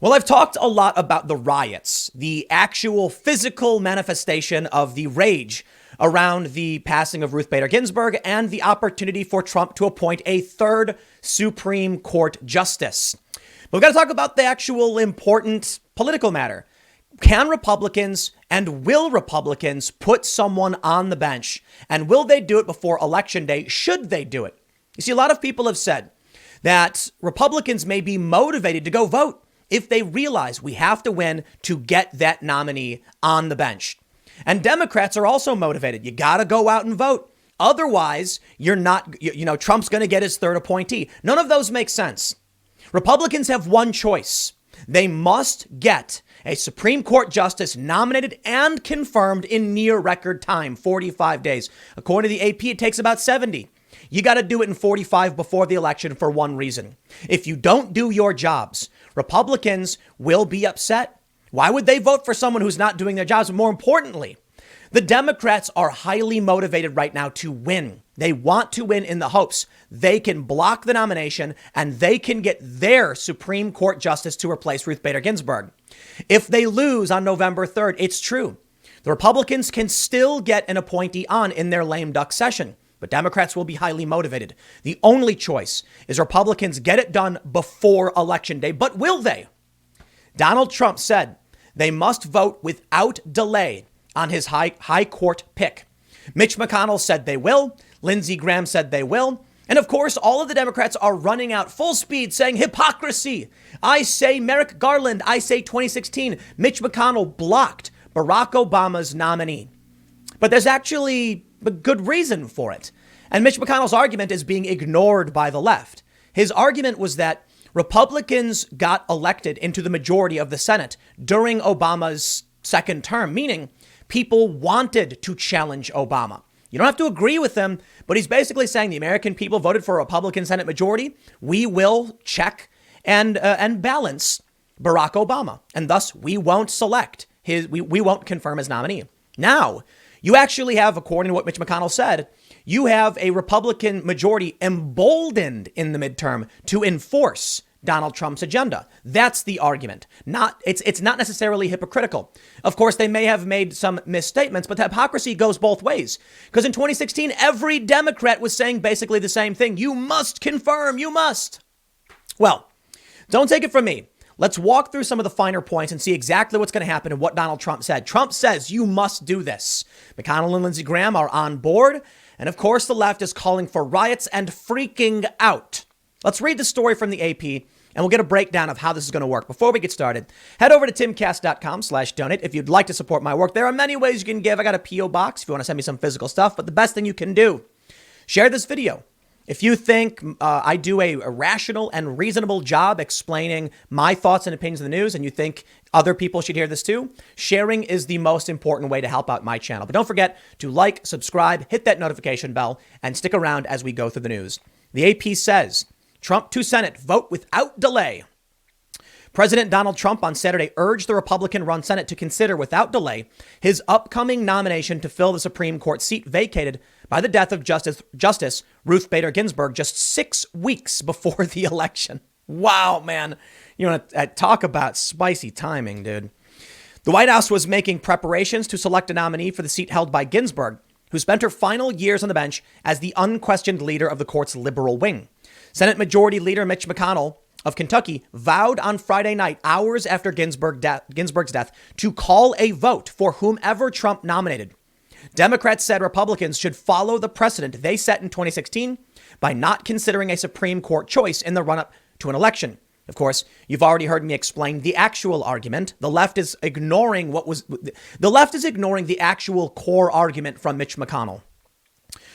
Well, I've talked a lot about the riots, the actual physical manifestation of the rage around the passing of Ruth Bader Ginsburg and the opportunity for Trump to appoint a third Supreme Court justice. But we've got to talk about the actual important political matter. Can Republicans and will Republicans put someone on the bench? And will they do it before Election Day? Should they do it? You see, a lot of people have said that Republicans may be motivated to go vote if they realize we have to win to get that nominee on the bench. And Democrats are also motivated. You got to go out and vote. Otherwise, you're not, Trump's going to get his third appointee. None of those make sense. Republicans have one choice. They must get a Supreme Court justice nominated and confirmed in near record time, 45 days. According to the AP, it takes about 70. You got to do it in 45 before the election for one reason. If you don't do your jobs, Republicans will be upset. Why would they vote for someone who's not doing their jobs? More importantly, the Democrats are highly motivated right now to win. They want to win in the hopes they can block the nomination and they can get their Supreme Court justice to replace Ruth Bader Ginsburg. If they lose on November 3rd, it's true. The Republicans can still get an appointee on in their lame duck session, but Democrats will be highly motivated. The only choice is Republicans get it done before Election Day. But will they? Donald Trump said they must vote without delay on his high court pick. Mitch McConnell said they will. Lindsey Graham said they will. And of course, all of the Democrats are running out full speed saying hypocrisy. I say Merrick Garland. I say 2016. Mitch McConnell blocked Barack Obama's nominee. But there's actually a good reason for it. And Mitch McConnell's argument is being ignored by the left. His argument was that Republicans got elected into the majority of the Senate during Obama's second term, meaning people wanted to challenge Obama. You don't have to agree with him, but he's basically saying the American people voted for a Republican Senate majority. We will check and balance Barack Obama, and thus we won't select we won't confirm his nominee. Now, you actually have, according to what Mitch McConnell said, you have a Republican majority emboldened in the midterm to enforce Donald Trump's agenda. That's the argument. It's not necessarily hypocritical. Of course, they may have made some misstatements, but the hypocrisy goes both ways. Because in 2016, every Democrat was saying basically the same thing. You must confirm. You must. Well, don't take it from me. Let's walk through some of the finer points and see exactly what's going to happen and what Donald Trump said. Trump says you must do this. McConnell and Lindsey Graham are on board. And of course, the left is calling for riots and freaking out. Let's read the story from the AP and we'll get a breakdown of how this is going to work. Before we get started, head over to timcast.com/donate. If you'd like to support my work, there are many ways you can give. I got a P.O. box if you want to send me some physical stuff. But the best thing you can do, share this video. If you think I do a rational and reasonable job explaining my thoughts and opinions of the news and you think other people should hear this too, sharing is the most important way to help out my channel. But don't forget to like, subscribe, hit that notification bell, and stick around as we go through the news. The AP says, Trump to Senate, vote without delay. President Donald Trump on Saturday urged the Republican-run Senate to consider without delay his upcoming nomination to fill the Supreme Court seat vacated by the death of Justice Ruth Bader Ginsburg just 6 weeks before the election. Wow, man. You want to talk about spicy timing, dude. The White House was making preparations to select a nominee for the seat held by Ginsburg, who spent her final years on the bench as the unquestioned leader of the court's liberal wing. Senate Majority Leader Mitch McConnell of Kentucky vowed on Friday night, hours after Ginsburg's death, to call a vote for whomever Trump nominated. Democrats said Republicans should follow the precedent they set in 2016 by not considering a Supreme Court choice in the run-up to an election. Of course, you've already heard me explain the actual argument. The left is ignoring the actual core argument from Mitch McConnell.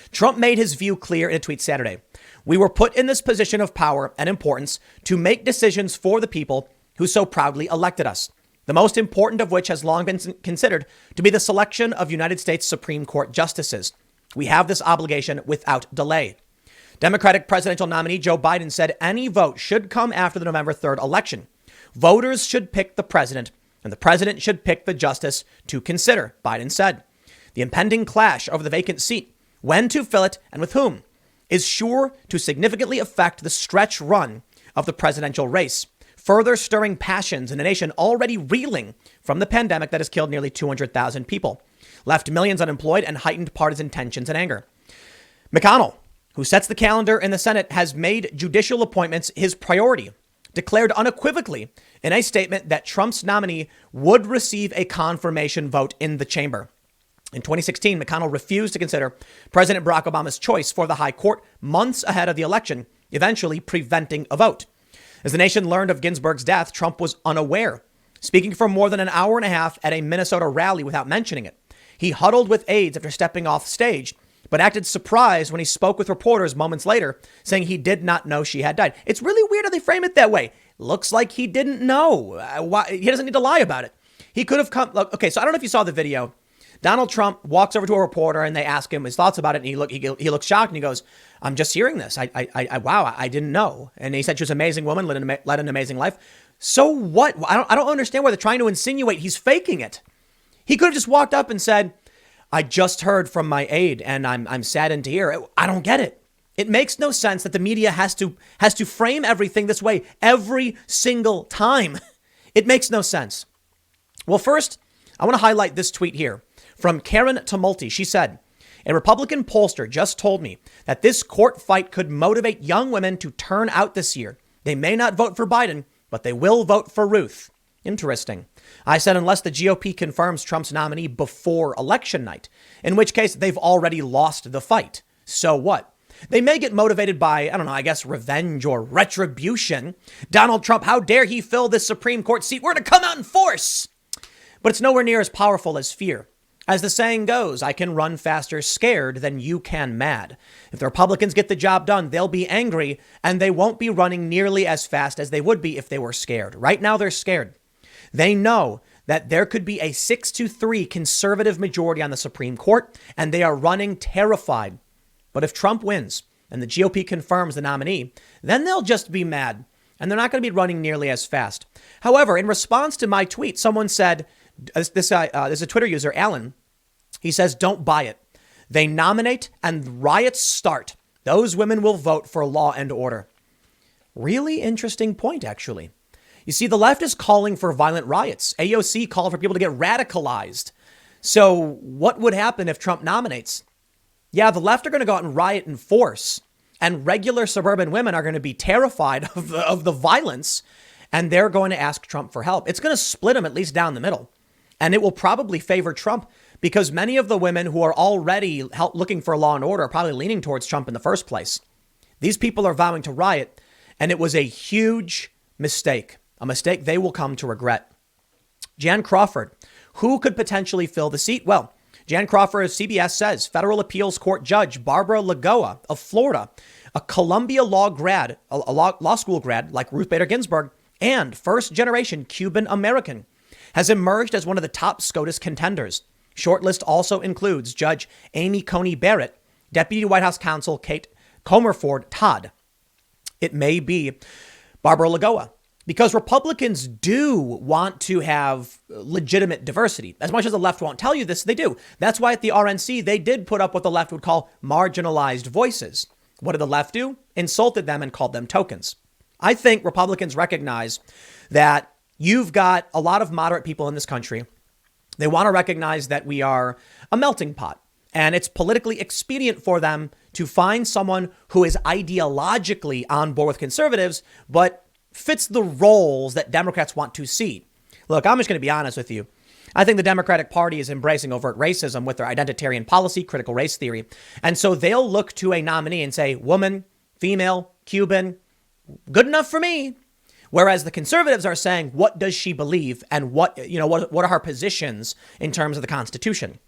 Trump made his view clear in a tweet Saturday. We were put in this position of power and importance to make decisions for the people who so proudly elected us, the most important of which has long been considered to be the selection of United States Supreme Court justices. We have this obligation without delay. Democratic presidential nominee Joe Biden said any vote should come after the November 3rd election. Voters should pick the president, and the president should pick the justice to consider, Biden said. The impending clash over the vacant seat, when to fill it and with whom, is sure to significantly affect the stretch run of the presidential race. further stirring passions in a nation already reeling from the pandemic that has killed nearly 200,000 people, left millions unemployed, and heightened partisan tensions and anger. McConnell, who sets the calendar in the Senate, has made judicial appointments his priority, declared unequivocally in a statement that Trump's nominee would receive a confirmation vote in the chamber. In 2016, McConnell refused to consider President Barack Obama's choice for the high court months ahead of the election, eventually preventing a vote. As the nation learned of Ginsburg's death, Trump was unaware, speaking for more than an hour and a half at a Minnesota rally without mentioning it. He huddled with aides after stepping off stage, but acted surprised when he spoke with reporters moments later, saying he did not know she had died. It's really weird how they frame it that way. Looks like he didn't know. He doesn't need to lie about it. He could have come. Okay, so I don't know if you saw the video. Donald Trump walks over to a reporter and they ask him his thoughts about it. And he looks shocked and he goes, "I'm just hearing this. Wow, I didn't know." And he said she was an amazing woman, led an amazing life. So what? I don't understand why they're trying to insinuate he's faking it. He could have just walked up and said, "I just heard from my aide and I'm saddened to hear it." I don't get it. It makes no sense that the media has to frame everything this way every single time. It makes no sense. Well, first, I want to highlight this tweet here from Karen Tumulty. She said, "A Republican pollster just told me that this court fight could motivate young women to turn out this year. They may not vote for Biden, but they will vote for Ruth." Interesting. I said, unless the GOP confirms Trump's nominee before election night, in which case they've already lost the fight. So what? They may get motivated by, I don't know, I guess revenge or retribution. Donald Trump, how dare he fill this Supreme Court seat? We're going to come out in force. But it's nowhere near as powerful as fear. As the saying goes, I can run faster scared than you can mad. If the Republicans get the job done, they'll be angry and they won't be running nearly as fast as they would be if they were scared. Right now, they're scared. They know that there could be a 6-3 conservative majority on the Supreme Court, and they are running terrified. But if Trump wins and the GOP confirms the nominee, then they'll just be mad, and they're not going to be running nearly as fast. However, in response to my tweet, someone said, this is a Twitter user, Alan. He says, "Don't buy it. They nominate and riots start. Those women will vote for law and order." Really interesting point, actually. You see, the left is calling for violent riots. AOC called for people to get radicalized. So what would happen if Trump nominates? Yeah, the left are going to go out and riot in force, and regular suburban women are going to be terrified of the violence, and they're going to ask Trump for help. It's going to split them at least down the middle, and it will probably favor Trump because many of the women who are already looking for law and order are probably leaning towards Trump in the first place. These people are vowing to riot, and it was a huge mistake, a mistake they will come to regret. Jan Crawford, who could potentially fill the seat? Well, Jan Crawford of CBS says federal appeals court judge Barbara Lagoa of Florida, a Columbia law school grad like Ruth Bader Ginsburg, and first-generation Cuban American, has emerged as one of the top SCOTUS contenders. Shortlist also includes Judge Amy Coney Barrett, Deputy White House Counsel Kate Comerford Todd. It may be Barbara Lagoa, because Republicans do want to have legitimate diversity. As much as the left won't tell you this, they do. That's why at the RNC, they did put up what the left would call marginalized voices. What did the left do? Insulted them and called them tokens. I think Republicans recognize that you've got a lot of moderate people in this country. They want to recognize that we are a melting pot, and it's politically expedient for them to find someone who is ideologically on board with conservatives, but fits the roles that Democrats want to see. Look, I'm just going to be honest with you. I think the Democratic Party is embracing overt racism with their identitarian policy, critical race theory. And so they'll look to a nominee and say, woman, female, Cuban, good enough for me. Whereas the conservatives are saying, what does she believe? And what are her positions in terms of the Constitution?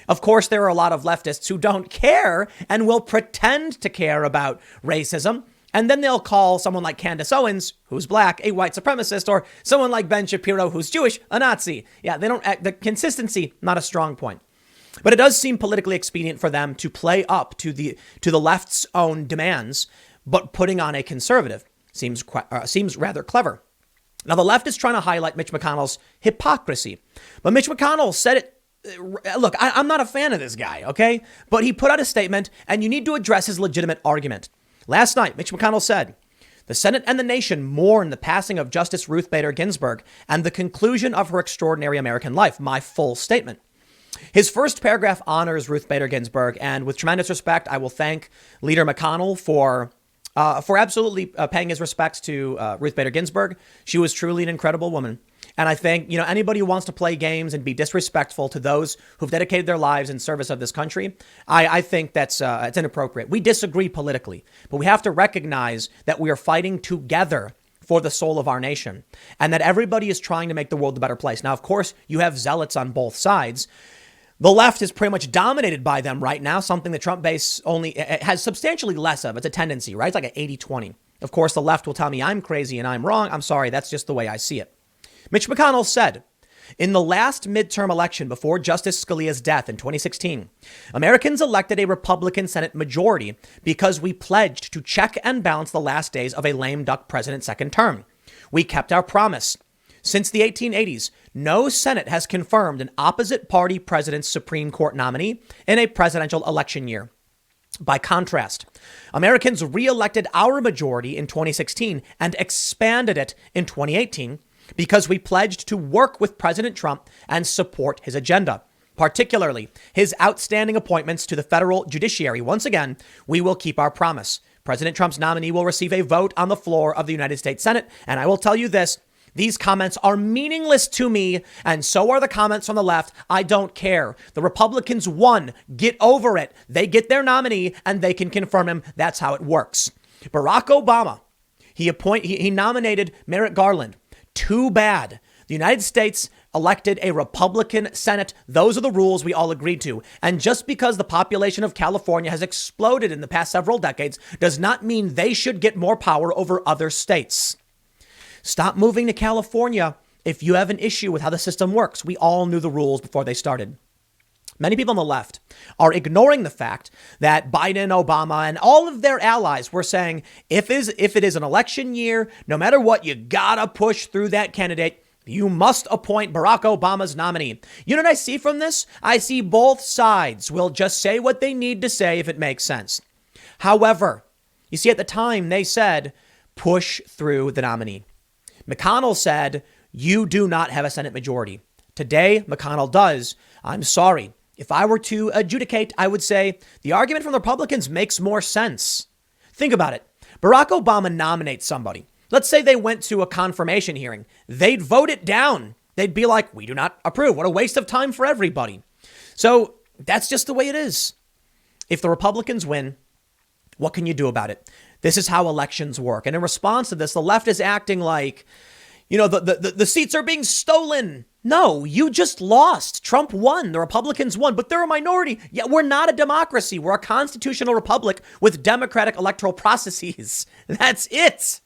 Of course, there are a lot of leftists who don't care and will pretend to care about racism. And then they'll call someone like Candace Owens, who's black, a white supremacist, or someone like Ben Shapiro, who's Jewish, a Nazi. Yeah, they don't act, the consistency, not a strong point. But it does seem politically expedient for them to play up to the left's own demands, but putting on a conservative seems rather clever. Now, the left is trying to highlight Mitch McConnell's hypocrisy. But Mitch McConnell said it. Look, I'm not a fan of this guy, okay? But he put out a statement, and you need to address his legitimate argument. Last night, Mitch McConnell said, The Senate and the nation mourn the passing of Justice Ruth Bader Ginsburg and the conclusion of her extraordinary American life. My full statement. His first paragraph honors Ruth Bader Ginsburg, and with tremendous respect, I will thank Leader McConnell for absolutely paying his respects to Ruth Bader Ginsburg. She was truly an incredible woman. And I think, anybody who wants to play games and be disrespectful to those who've dedicated their lives in service of this country, I think that's it's inappropriate. We disagree politically, but we have to recognize that we are fighting together for the soul of our nation and that everybody is trying to make the world a better place. Now, of course, you have zealots on both sides. The left is pretty much dominated by them right now, something the Trump base only has substantially less of. It's a tendency, right? It's like an 80-20. Of course, the left will tell me I'm crazy and I'm wrong. I'm sorry. That's just the way I see it. Mitch McConnell said, in the last midterm election before Justice Scalia's death in 2016, Americans elected a Republican Senate majority because we pledged to check and balance the last days of a lame duck president's second term. We kept our promise. Since the 1880s, no Senate has confirmed an opposite party president's Supreme Court nominee in a presidential election year. By contrast, Americans re-elected our majority in 2016 and expanded it in 2018 because we pledged to work with President Trump and support his agenda, particularly his outstanding appointments to the federal judiciary. Once again, we will keep our promise. President Trump's nominee will receive a vote on the floor of the United States Senate. And I will tell you this, these comments are meaningless to me, and so are the comments on the left. I don't care. The Republicans won. Get over it. They get their nominee and they can confirm him. That's how it works. Barack Obama, he nominated Merrick Garland. Too bad. The United States elected a Republican Senate. Those are the rules we all agreed to. And just because the population of California has exploded in the past several decades does not mean they should get more power over other states. Stop moving to California if you have an issue with how the system works. We all knew the rules before they started. Many people on the left are ignoring the fact that Biden, Obama, and all of their allies were saying, if it is an election year, no matter what, you gotta push through that candidate. You must appoint Barack Obama's nominee. You know what I see from this? I see both sides will just say what they need to say if it makes sense. However, you see, at the time they said, push through the nominee. McConnell said, you do not have a Senate majority. Today, McConnell does. I'm sorry. If I were to adjudicate, I would say the argument from the Republicans makes more sense. Think about it. Barack Obama nominates somebody. Let's say they went to a confirmation hearing. They'd vote it down. They'd be like, we do not approve. What a waste of time for everybody. So that's just the way it is. If the Republicans win, what can you do about it? This is how elections work. And in response to this, the left is acting like, the seats are being stolen. No, you just lost. Trump won. The Republicans won, but they're a minority. Yeah, we're not a democracy. We're a constitutional republic with democratic electoral processes. That's it.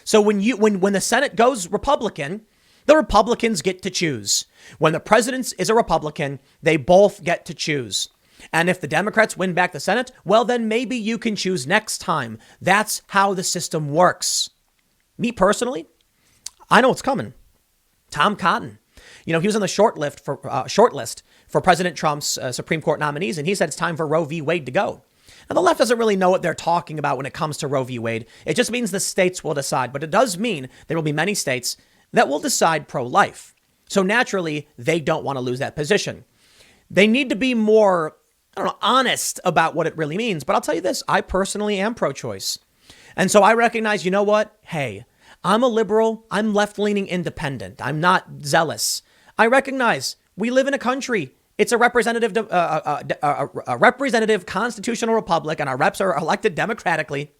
So when the Senate goes Republican, the Republicans get to choose. When the president is a Republican, they both get to choose. And if the Democrats win back the Senate, well, then maybe you can choose next time. That's how the system works. Me personally, I know what's coming. Tom Cotton. He was on the shortlist for President Trump's Supreme Court nominees, and he said it's time for Roe v. Wade to go. Now, the left doesn't really know what they're talking about when it comes to Roe v. Wade. It just means the states will decide, but it does mean there will be many states that will decide pro-life. So naturally, they don't want to lose that position. They need to be more, honest about what it really means. But I'll tell you this, I personally am pro-choice. And so I recognize, you know what? Hey, I'm a liberal. I'm left-leaning independent. I'm not zealous. I recognize we live in a country. It's a representative constitutional republic, and our reps are elected democratically.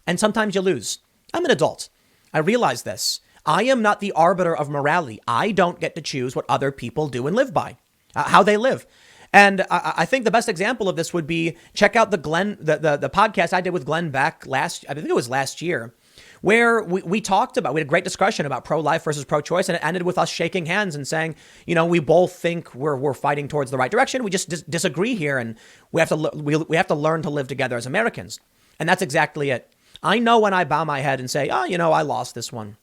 And sometimes you lose. I'm an adult. I realize this. I am not the arbiter of morality. I don't get to choose what other people do and live by, how they live. And I think the best example of this would be check out the podcast I did with Glenn Beck I think it was last year, where we had a great discussion about pro-life versus pro-choice, and it ended with us shaking hands and saying, we both think we're fighting towards the right direction. We just disagree here, and we have to learn to live together as Americans. And that's exactly it. I know when I bow my head and say, I lost this one.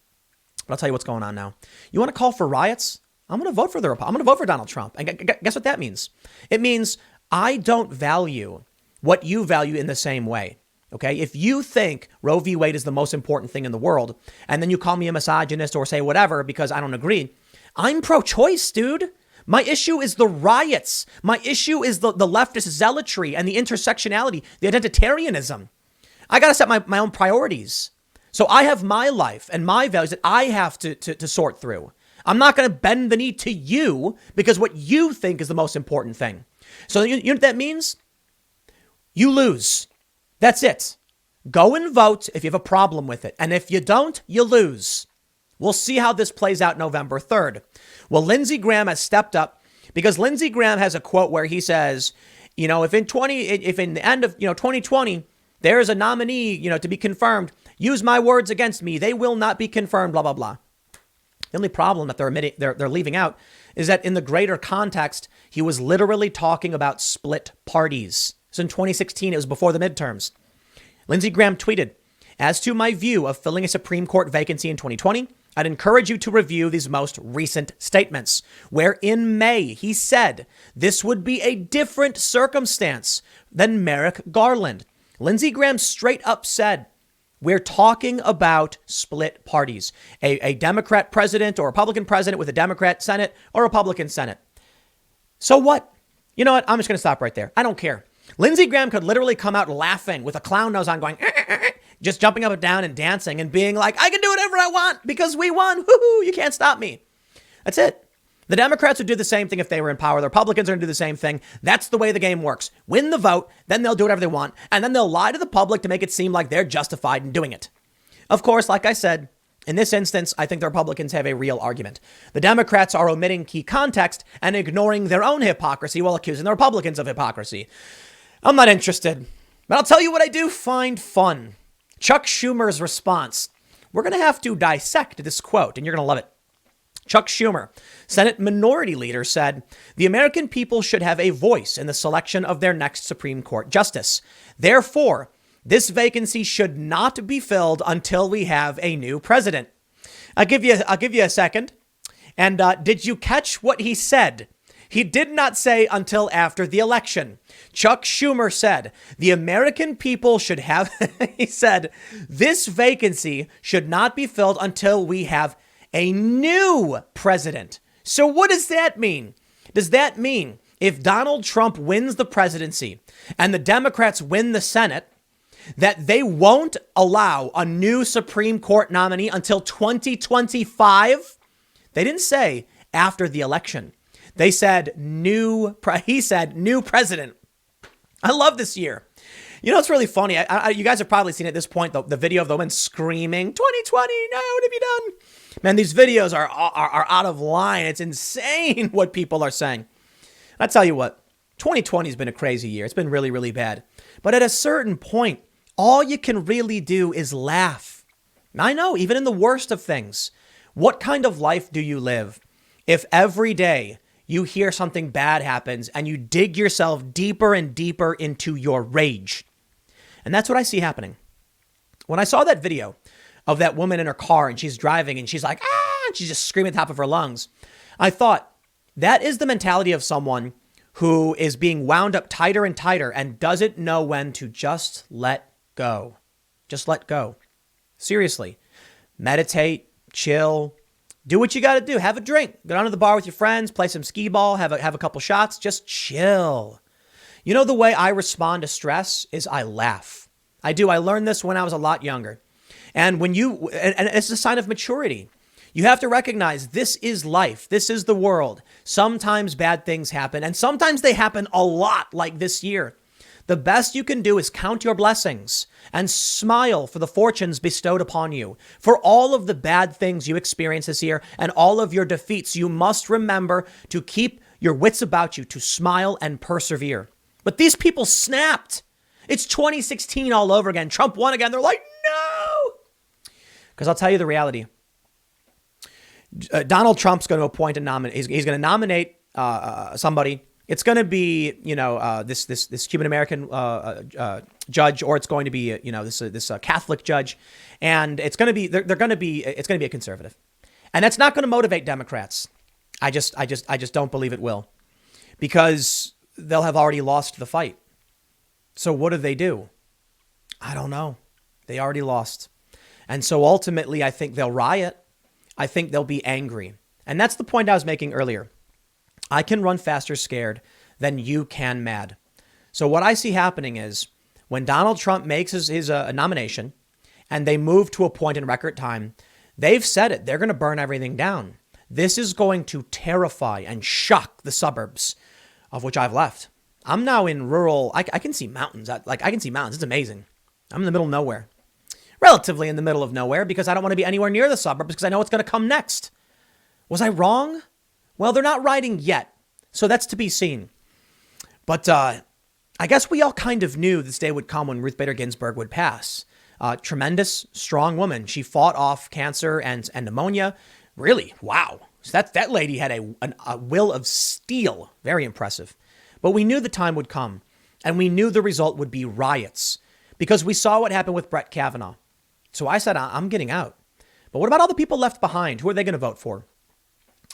But I'll tell you what's going on now. You want to call for riots? I'm going to vote for I'm going to vote for Donald Trump. And guess what that means? It means I don't value what you value in the same way. Okay, if you think Roe v. Wade is the most important thing in the world, and then you call me a misogynist or say whatever because I don't agree, I'm pro-choice, dude. My issue is the riots. My issue is the leftist zealotry and the intersectionality, the identitarianism. I got to set my own priorities. So I have my life and my values that I have to sort through. I'm not going to bend the knee to you because what you think is the most important thing. So you know what that means? You lose. That's it. Go and vote if you have a problem with it. And if you don't, you lose. We'll see how this plays out November 3rd. Well, Lindsey Graham has stepped up because Lindsey Graham has a quote where he says, if in the end of 2020, there is a nominee, to be confirmed, use my words against me. They will not be confirmed, blah, blah, blah. The only problem that they're leaving out is that in the greater context, he was literally talking about split parties. So in 2016, it was before the midterms. Lindsey Graham tweeted, as to my view of filling a Supreme Court vacancy in 2020, I'd encourage you to review these most recent statements, where in May he said this would be a different circumstance than Merrick Garland. Lindsey Graham straight up said, we're talking about split parties, a Democrat president or Republican president with a Democrat Senate or Republican Senate. So what? You know what? I'm just going to stop right there. I don't care. Lindsey Graham could literally come out laughing with a clown nose on going, just jumping up and down and dancing and being like, I can do whatever I want because we won. Woo-hoo, you can't stop me. That's it. The Democrats would do the same thing if they were in power. The Republicans are going to do the same thing. That's the way the game works. Win the vote, then they'll do whatever they want. And then they'll lie to the public to make it seem like they're justified in doing it. Of course, like I said, in this instance, I think the Republicans have a real argument. The Democrats are omitting key context and ignoring their own hypocrisy while accusing the Republicans of hypocrisy. I'm not interested, but I'll tell you what I do find fun. Chuck Schumer's response. We're going to have to dissect this quote, and you're going to love it. Chuck Schumer, Senate Minority Leader, said, the American people should have a voice in the selection of their next Supreme Court justice. Therefore, this vacancy should not be filled until we have a new president. I'll give you a second. And did you catch what he said? He did not say until after the election. Chuck Schumer said, the American people should have, he said, this vacancy should not be filled until we have a new president. So what does that mean? Does that mean if Donald Trump wins the presidency and the Democrats win the Senate, that they won't allow a new Supreme Court nominee until 2025? They didn't say after the election. They said he said new president. I love this year. You know, it's really funny. You guys have probably seen at this point the video of the woman screaming, 2020, no, what have you done? Man, these videos are out of line. It's insane what people are saying. I tell you what, 2020 has been a crazy year. It's been really, really bad. But at a certain point, all you can really do is laugh. I know, even in the worst of things. What kind of life do you live if every day you hear something bad happens and you dig yourself deeper and deeper into your rage? And that's what I see happening. When I saw that video of that woman in her car and she's driving and she's like, and she's just screaming at the top of her lungs, I thought that is the mentality of someone who is being wound up tighter and tighter and doesn't know when to just let go. Just let go. Seriously. Meditate, chill, do what you got to do. Have a drink. Go down to the bar with your friends, play some skee ball, have a couple shots. Just chill. You know, the way I respond to stress is I laugh. I do. I learned this when I was a lot younger. And and it's a sign of maturity. You have to recognize this is life. This is the world. Sometimes bad things happen, and sometimes they happen a lot, like this year. The best you can do is count your blessings and smile for the fortunes bestowed upon you. For all of the bad things you experience this year and all of your defeats, you must remember to keep your wits about you, to smile and persevere. But these people snapped. It's 2016 all over again. Trump won again. They're like, no. Because I'll tell you the reality. Donald Trump's going to appoint a nominee. He's going to nominate somebody. It's going to be, this Cuban American judge, or it's going to be, this Catholic judge, and it's going to be it's going to be a conservative, and that's not going to motivate Democrats. I just don't believe it will, because they'll have already lost the fight. So what do? I don't know. They already lost. And so ultimately, I think they'll riot. I think they'll be angry. And that's the point I was making earlier. I can run faster scared than you can mad. So what I see happening is when Donald Trump makes his nomination and they move to a point in record time, they've said it. They're going to burn everything down. This is going to terrify and shock the suburbs of which I've left. I'm now in rural. I can see mountains. I can see mountains. It's amazing. I'm in the middle of nowhere. Relatively in the middle of nowhere because I don't want to be anywhere near the suburbs because I know what's going to come next. Was I wrong? Well, they're not rioting yet. So that's to be seen. But I guess we all kind of knew this day would come when Ruth Bader Ginsburg would pass. Tremendous, strong woman. She fought off cancer and pneumonia. Really? Wow. So that lady had a will of steel. Very impressive. But we knew the time would come and we knew the result would be riots because we saw what happened with Brett Kavanaugh. So I said, I'm getting out. But what about all the people left behind? Who are they going to vote for?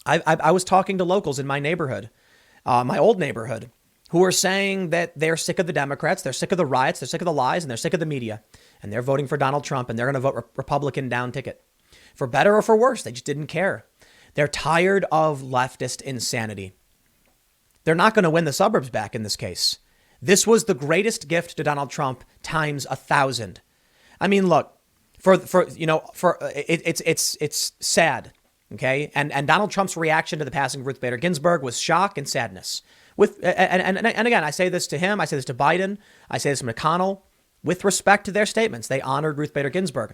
I was talking to locals in my neighborhood, my old neighborhood, who are saying that they're sick of the Democrats. They're sick of the riots. They're sick of the lies and they're sick of the media. And they're voting for Donald Trump and they're going to vote Republican down ticket. For better or for worse, they just didn't care. They're tired of leftist insanity. They're not going to win the suburbs back in this case. This was the greatest gift to Donald Trump times 1,000. I mean, look, it's sad. OK, and Donald Trump's reaction to the passing of Ruth Bader Ginsburg was shock and sadness. And again, I say this to him. I say this to Biden. I say this to McConnell. With respect to their statements, they honored Ruth Bader Ginsburg.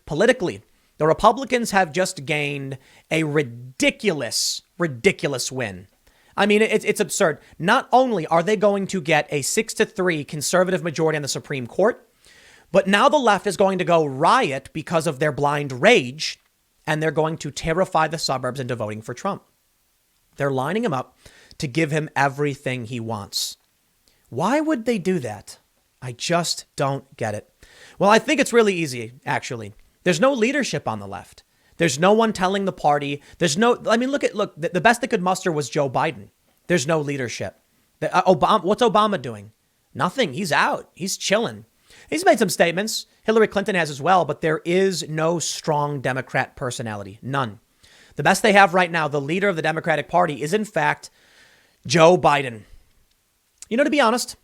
Politically, the Republicans have just gained a ridiculous win. I mean, it's absurd. Not only are they going to get a 6-3 conservative majority on the Supreme Court, but now the left is going to go riot because of their blind rage, and they're going to terrify the suburbs into voting for Trump. They're lining him up to give him everything he wants. Why would they do that? I just don't get it. Well, I think it's really easy, actually. There's no leadership on the left. There's no one telling the party. Look, the best they could muster was Joe Biden. There's no leadership. What's Obama doing? Nothing. He's out. He's chilling. He's made some statements. Hillary Clinton has as well, but there is no strong Democrat personality. None. The best they have right now, the leader of the Democratic Party, is in fact Joe Biden. To be honest,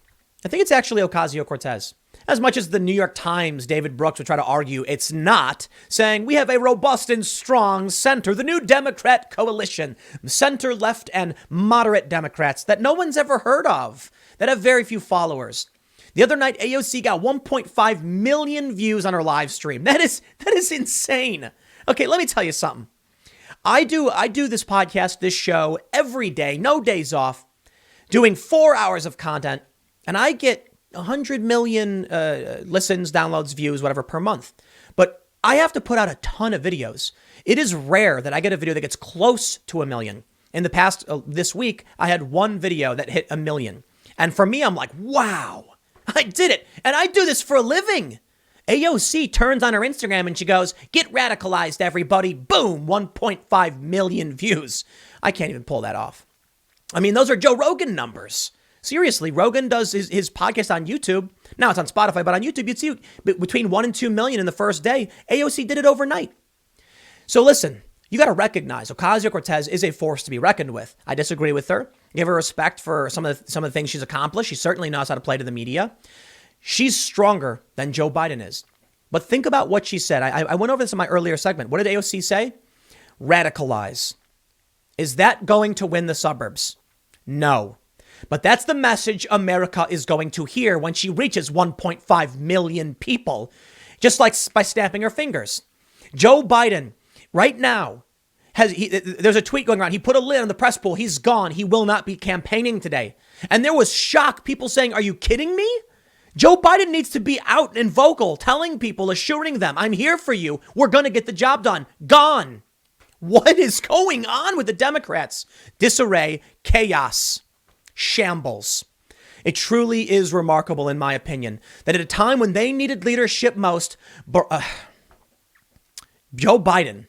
I think it's actually Ocasio-Cortez. As much as the New York Times, David Brooks would try to argue it's not, saying we have a robust and strong center, the new Democrat coalition, center, left, and moderate Democrats that no one's ever heard of, that have very few followers. The other night, AOC got 1.5 million views on her live stream. That is insane. Okay, let me tell you something. I do this podcast, this show every day, no days off, doing 4 hours of content, and I get 100 million listens, downloads, views, whatever per month. But I have to put out a ton of videos. It is rare that I get a video that gets close to 1 million. In the past, this week, I had one video that hit 1 million. And for me, I'm like, wow, I did it. And I do this for a living. AOC turns on her Instagram and she goes, get radicalized, everybody. Boom, 1.5 million views. I can't even pull that off. I mean, those are Joe Rogan numbers. Seriously, Rogan does his podcast on YouTube. Now it's on Spotify, but on YouTube, you'd see between 1 and 2 million in the first day. AOC did it overnight. So listen, you got to recognize Ocasio-Cortez is a force to be reckoned with. I disagree with her. Give her respect for some of the things she's accomplished. She certainly knows how to play to the media. She's stronger than Joe Biden is. But think about what she said. I went over this in my earlier segment. What did AOC say? Radicalize. Is that going to win the suburbs? No. But that's the message America is going to hear when she reaches 1.5 million people, just like by snapping her fingers. Joe Biden, right now, there's a tweet going around. He put a lid on the press pool. He's gone. He will not be campaigning today. And there was shock. People saying, are you kidding me? Joe Biden needs to be out and vocal, telling people, assuring them, I'm here for you. We're going to get the job done. Gone. What is going on with the Democrats? Disarray, chaos. Shambles. It truly is remarkable, in my opinion, that at a time when they needed leadership most, Joe Biden,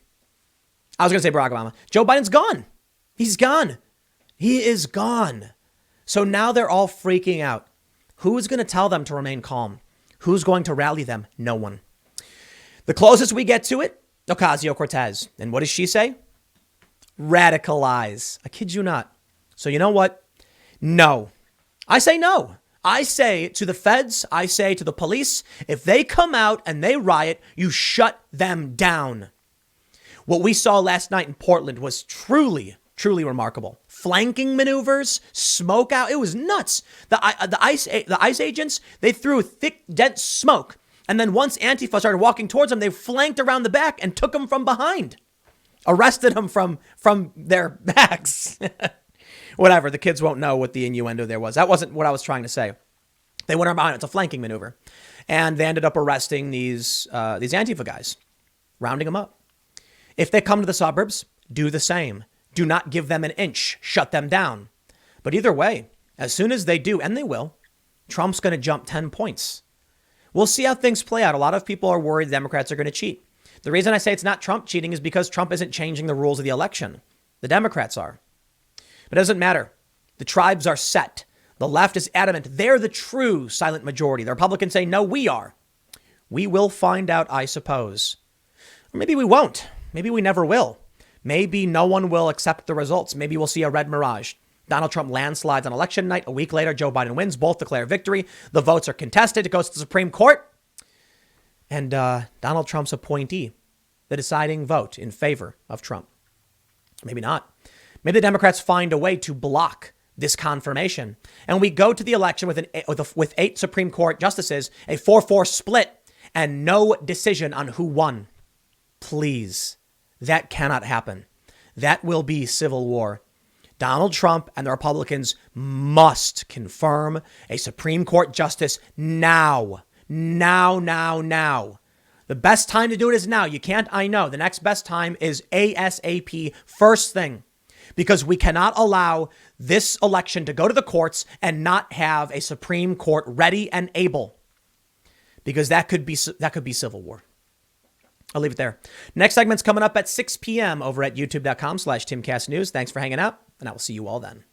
I was going to say Barack Obama, Joe Biden's gone. He's gone. He is gone. So now they're all freaking out. Who is going to tell them to remain calm? Who's going to rally them? No one. The closest we get to it, Ocasio-Cortez. And what does she say? Radicalize. I kid you not. So you know what? No. I say no. I say to the feds, I say to the police, if they come out and they riot, you shut them down. What we saw last night in Portland was truly remarkable. Flanking maneuvers, smoke out. It was nuts. The ICE agents, they threw thick, dense smoke. And then once Antifa started walking towards them, they flanked around the back and took them from behind. Arrested them from their backs. Whatever. The kids won't know what the innuendo there was. That wasn't what I was trying to say. They went around behind. It's a flanking maneuver. And they ended up arresting these Antifa guys, rounding them up. If they come to the suburbs, do the same. Do not give them an inch. Shut them down. But either way, as soon as they do, and they will, Trump's going to jump 10 points. We'll see how things play out. A lot of people are worried Democrats are going to cheat. The reason I say it's not Trump cheating is because Trump isn't changing the rules of the election. The Democrats are. But it doesn't matter. The tribes are set. The left is adamant. They're the true silent majority. The Republicans say, no, we are. We will find out, I suppose. Or maybe we won't. Maybe we never will. Maybe no one will accept the results. Maybe we'll see a red mirage. Donald Trump landslides on election night. A week later, Joe Biden wins. Both declare victory. The votes are contested. It goes to the Supreme Court. And Donald Trump's appointee, the deciding vote in favor of Trump. Maybe not. Maybe the Democrats find a way to block this confirmation. And we go to the election with 8 Supreme Court justices, a 4-4 split, and no decision on who won. Please, that cannot happen. That will be civil war. Donald Trump and the Republicans must confirm a Supreme Court justice now. Now. The best time to do it is now. You can't, I know. The next best time is ASAP, first thing. Because we cannot allow this election to go to the courts and not have a Supreme Court ready and able. Because that could be civil war. I'll leave it there. Next segment's coming up at 6 p.m. over at youtube.com/TimCastNews. Thanks for hanging out, and I will see you all then.